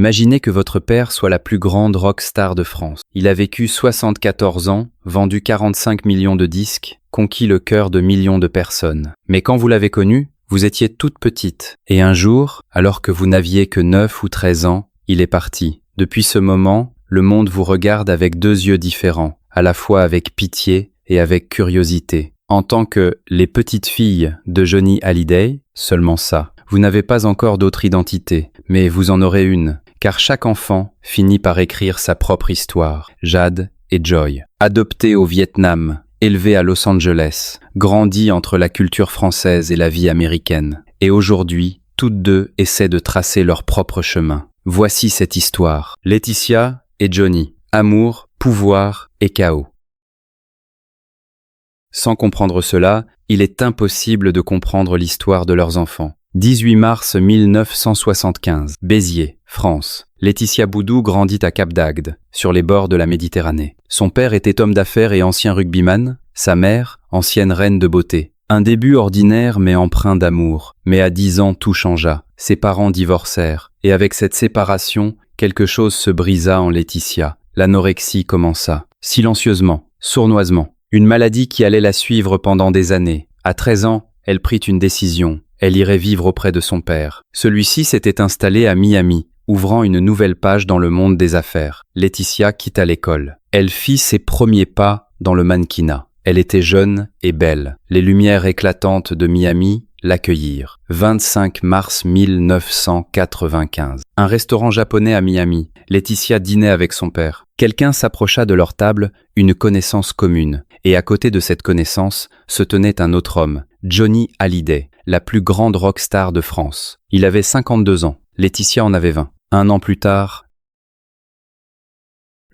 Imaginez que votre père soit la plus grande rockstar de France. Il a vécu 74 ans, vendu 45 millions de disques, conquis le cœur de millions de personnes. Mais quand vous l'avez connu, vous étiez toute petite. Et un jour, alors que vous n'aviez que 9 ou 13 ans, il est parti. Depuis ce moment, le monde vous regarde avec deux yeux différents, à la fois avec pitié et avec curiosité. En tant que les petites filles de Johnny Hallyday, seulement ça. Vous n'avez pas encore d'autre identité, mais vous en aurez une, car chaque enfant finit par écrire sa propre histoire. Jade et Joy, adoptées au Vietnam, élevées à Los Angeles, grandies entre la culture française et la vie américaine. Et aujourd'hui, toutes deux essaient de tracer leur propre chemin. Voici cette histoire. Laetitia et Johnny. Amour, pouvoir et chaos. Sans comprendre cela, il est impossible de comprendre l'histoire de leurs enfants. 18 mars 1975, Béziers, France. Laetitia Boudou grandit à Cap d'Agde, sur les bords de la Méditerranée. Son père était homme d'affaires et ancien rugbyman, sa mère, ancienne reine de beauté. Un début ordinaire mais empreint d'amour. Mais à 10 ans, tout changea. Ses parents divorcèrent, et avec cette séparation, quelque chose se brisa en Laetitia. L'anorexie commença, silencieusement, sournoisement. Une maladie qui allait la suivre pendant des années. À 13 ans, elle prit une décision. Elle irait vivre auprès de son père. Celui-ci s'était installé à Miami, ouvrant une nouvelle page dans le monde des affaires. Laetitia quitta l'école. Elle fit ses premiers pas dans le mannequinat. Elle était jeune et belle. Les lumières éclatantes de Miami l'accueillirent. 25 mars 1995. Un restaurant japonais à Miami. Laetitia dînait avec son père. Quelqu'un s'approcha de leur table, une connaissance commune. Et à côté de cette connaissance se tenait un autre homme, Johnny Hallyday, la plus grande rockstar de France. Il avait 52 ans. Laetitia en avait 20. Un an plus tard,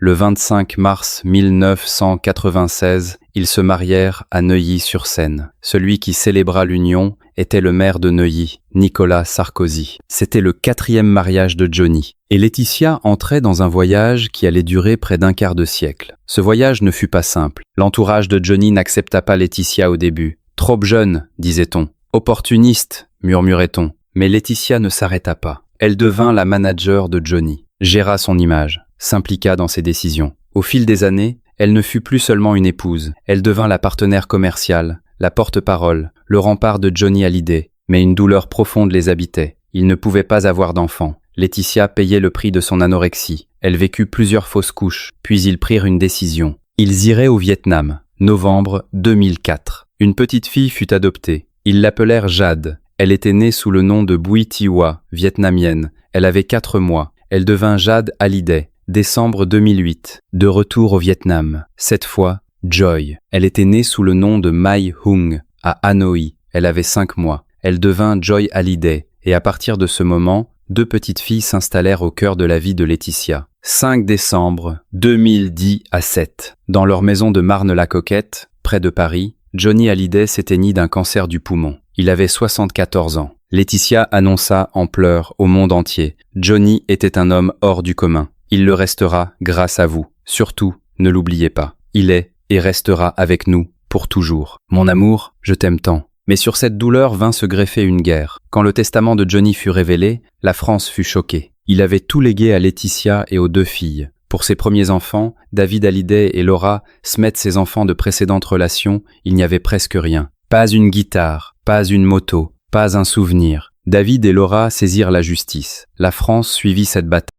le 25 mars 1996, ils se marièrent à Neuilly-sur-Seine. Celui qui célébra l'union était le maire de Neuilly, Nicolas Sarkozy. C'était le 4e mariage de Johnny. Et Laetitia entrait dans un voyage qui allait durer près d'un quart de siècle. Ce voyage ne fut pas simple. L'entourage de Johnny n'accepta pas Laetitia au début. Trop jeune, disait-on. Opportuniste, murmurait-on. Mais Laetitia ne s'arrêta pas. Elle devint la manager de Johnny, géra son image, s'impliqua dans ses décisions. Au fil des années, elle ne fut plus seulement une épouse, elle devint la partenaire commerciale, la porte-parole, le rempart de Johnny Hallyday. Mais une douleur profonde les habitait. Ils ne pouvaient pas avoir d'enfants. Laetitia payait le prix de son anorexie. Elle vécut plusieurs fausses couches, puis ils prirent une décision. Ils iraient au Vietnam, novembre 2004. Une petite fille fut adoptée. Ils l'appelèrent Jade. Elle était née sous le nom de Bui Thi-Hoa, vietnamienne. Elle avait 4 mois. Elle devint Jade Hallyday, décembre 2008. De retour au Vietnam. Cette fois, Joy. Elle était née sous le nom de Mai Hung, à Hanoi. Elle avait 5 mois. Elle devint Joy Hallyday. Et à partir de ce moment, 2 petites filles s'installèrent au cœur de la vie de Laetitia. 5 décembre 2010 à 7. Dans leur maison de Marne-la-Coquette, près de Paris, Johnny Hallyday s'éteignit d'un cancer du poumon. Il avait 74 ans. Laetitia annonça en pleurs au monde entier. Johnny était un homme hors du commun. Il le restera grâce à vous. Surtout, ne l'oubliez pas. Il est et restera avec nous pour toujours. Mon amour, je t'aime tant. Mais sur cette douleur vint se greffer une guerre. Quand le testament de Johnny fut révélé, la France fut choquée. Il avait tout légué à Laetitia et aux 2 filles. Pour ses premiers enfants, David Hallyday et Laura Smet, ses enfants de précédentes relations, il n'y avait presque rien. Pas une guitare, pas une moto, pas un souvenir. David et Laura saisirent la justice. La France suivit cette bataille.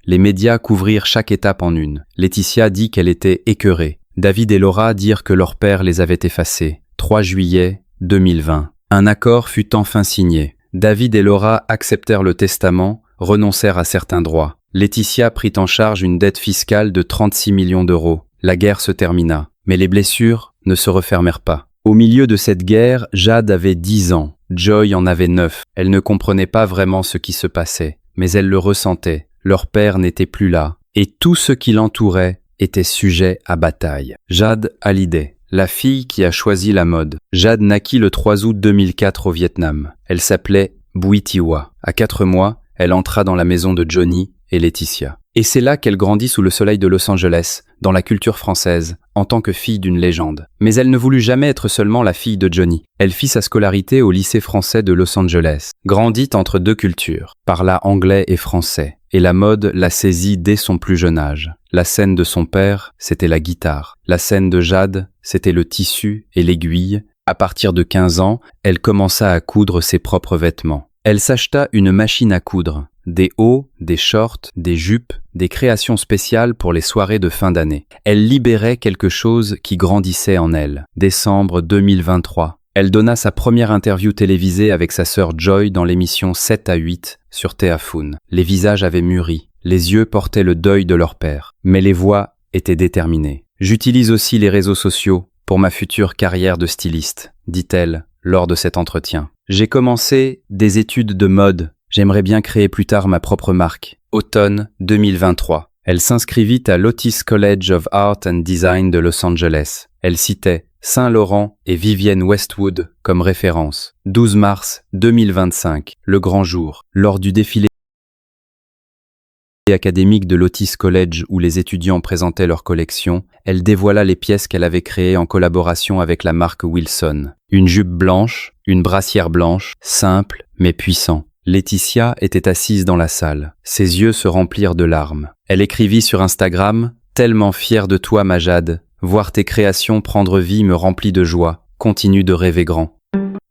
Les médias couvrirent chaque étape en une. Laetitia dit qu'elle était écœurée. David et Laura dirent que leur père les avait effacés. 3 juillet 2020. Un accord fut enfin signé. David et Laura acceptèrent le testament, renoncèrent à certains droits. Laetitia prit en charge une dette fiscale de 36 millions d'euros. La guerre se termina, mais les blessures ne se refermèrent pas. Au milieu de cette guerre, Jade avait 10 ans. Joy en avait 9. Elle ne comprenait pas vraiment ce qui se passait, mais elle le ressentait. Leur père n'était plus là, et tout ce qui l'entourait était sujet à bataille. Jade Hallyday, la fille qui a choisi la mode. Jade naquit le 3 août 2004 au Vietnam. Elle s'appelait Bui Thi-Hoa. À 4 mois, elle entra dans la maison de Johnny et Laetitia. Et c'est là qu'elle grandit sous le soleil de Los Angeles, dans la culture française, en tant que fille d'une légende. Mais elle ne voulut jamais être seulement la fille de Johnny. Elle fit sa scolarité au lycée français de Los Angeles. Grandit entre deux cultures, parla anglais et français. Et la mode la saisit dès son plus jeune âge. La scène de son père, c'était la guitare. La scène de Jade, c'était le tissu et l'aiguille. À partir de 15 ans, elle commença à coudre ses propres vêtements. Elle s'acheta une machine à coudre, des hauts, des shorts, des jupes, des créations spéciales pour les soirées de fin d'année. Elle libérait quelque chose qui grandissait en elle. Décembre 2023. Elle donna sa première interview télévisée avec sa sœur Joy dans l'émission 7 à 8 sur Téafoun. Les visages avaient mûri, les yeux portaient le deuil de leur père, mais les voix étaient déterminées. « J'utilise aussi les réseaux sociaux pour ma future carrière de styliste », dit-elle lors de cet entretien. « J'ai commencé des études de mode. J'aimerais bien créer plus tard ma propre marque. » Automne 2023. Elle s'inscrivit à l'Otis College of Art and Design de Los Angeles. Elle citait Saint Laurent et Vivienne Westwood comme référence. 12 mars 2025, le grand jour. Lors du défilé académique de l'Otis College où les étudiants présentaient leur collection, elle dévoila les pièces qu'elle avait créées en collaboration avec la marque Wilson. Une jupe blanche, une brassière blanche, simple mais puissant. Laetitia était assise dans la salle. Ses yeux se remplirent de larmes. Elle écrivit sur Instagram « Tellement fière de toi, ma Jade. Voir tes créations prendre vie me remplit de joie. Continue de rêver grand. »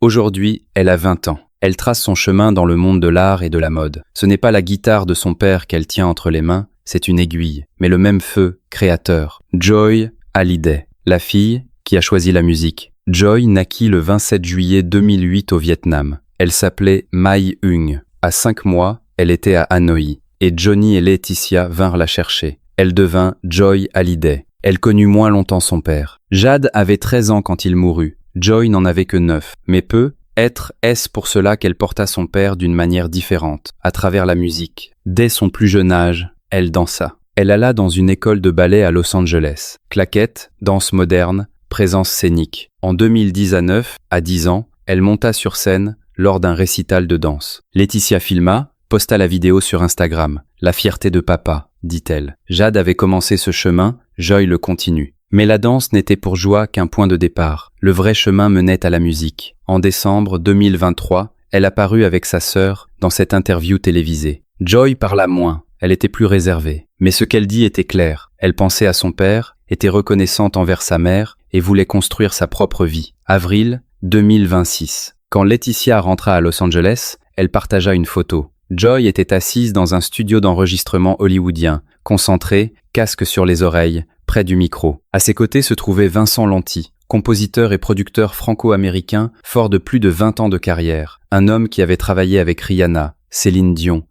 Aujourd'hui, elle a 20 ans. Elle trace son chemin dans le monde de l'art et de la mode. Ce n'est pas la guitare de son père qu'elle tient entre les mains, c'est une aiguille, mais le même feu, créateur. Joy Hallyday, la fille qui a choisi la musique. Joy naquit le 27 juillet 2008 au Vietnam. Elle s'appelait Mai Hung. À 5 mois, elle était à Hanoï, et Johnny et Laetitia vinrent la chercher. Elle devint Joy Hallyday. Elle connut moins longtemps son père. Jade avait 13 ans quand il mourut. Joy n'en avait que 9, mais est-ce pour cela qu'elle porta son père d'une manière différente, à travers la musique. Dès son plus jeune âge, elle dansa. Elle alla dans une école de ballet à Los Angeles. Claquettes, danse moderne, présence scénique. En 2010 à 10 ans, elle monta sur scène lors d'un récital de danse. Laetitia filma, posta la vidéo sur Instagram. La fierté de papa, dit-elle. Jade avait commencé ce chemin, Joy le continue. Mais la danse n'était pour Joie qu'un point de départ. Le vrai chemin menait à la musique. En décembre 2023, elle apparut avec sa sœur dans cette interview télévisée. Joy parla moins, elle était plus réservée. Mais ce qu'elle dit était clair. Elle pensait à son père, était reconnaissante envers sa mère et voulait construire sa propre vie. Avril 2026. Quand Laetitia rentra à Los Angeles, elle partagea une photo. Joy était assise dans un studio d'enregistrement hollywoodien, concentrée, casque sur les oreilles, près du micro. À ses côtés se trouvait Vincent Lanty, compositeur et producteur franco-américain fort de plus de 20 ans de carrière, un homme qui avait travaillé avec Rihanna, Céline Dion,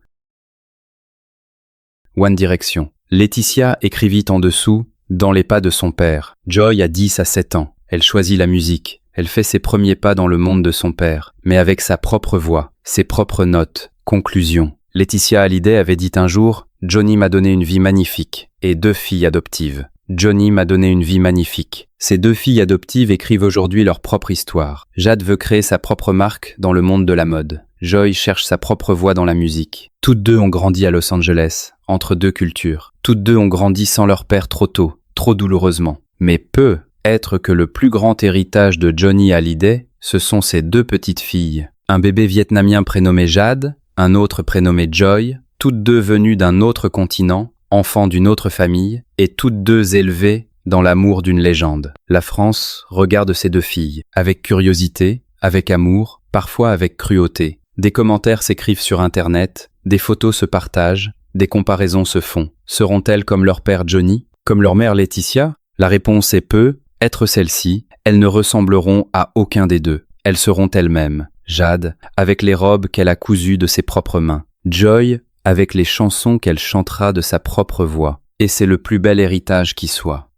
One Direction. Laetitia écrivit en dessous « Dans les pas de son père ». Joy a 10 à 7 ans. Elle choisit la musique. Elle fait ses premiers pas dans le monde de son père, mais avec sa propre voix, ses propres notes. Conclusion. Laetitia Hallyday avait dit un jour « Johnny m'a donné une vie magnifique et 2 filles adoptives ». Johnny m'a donné une vie magnifique. Ces 2 filles adoptives écrivent aujourd'hui leur propre histoire. Jade veut créer sa propre marque dans le monde de la mode. Joy cherche sa propre voie dans la musique. Toutes 2 ont grandi à Los Angeles, entre 2 cultures. Toutes 2 ont grandi sans leur père trop tôt, trop douloureusement. Mais peut-être que le plus grand héritage de Johnny Hallyday, ce sont ses 2 petites filles. Un bébé vietnamien prénommé Jade, un autre prénommé Joy, toutes 2 venues d'un autre continent, enfants d'une autre famille, et toutes 2 élevées dans l'amour d'une légende. La France regarde ces 2 filles, avec curiosité, avec amour, parfois avec cruauté. Des commentaires s'écrivent sur Internet, des photos se partagent, des comparaisons se font. Seront-elles comme leur père Johnny, comme leur mère Laetitia? La réponse est peut-être celle-ci. Elles ne ressembleront à aucun des 2. Elles seront elles-mêmes. Jade, avec les robes qu'elle a cousues de ses propres mains. Joy, avec les chansons qu'elle chantera de sa propre voix. Et c'est le plus bel héritage qui soit.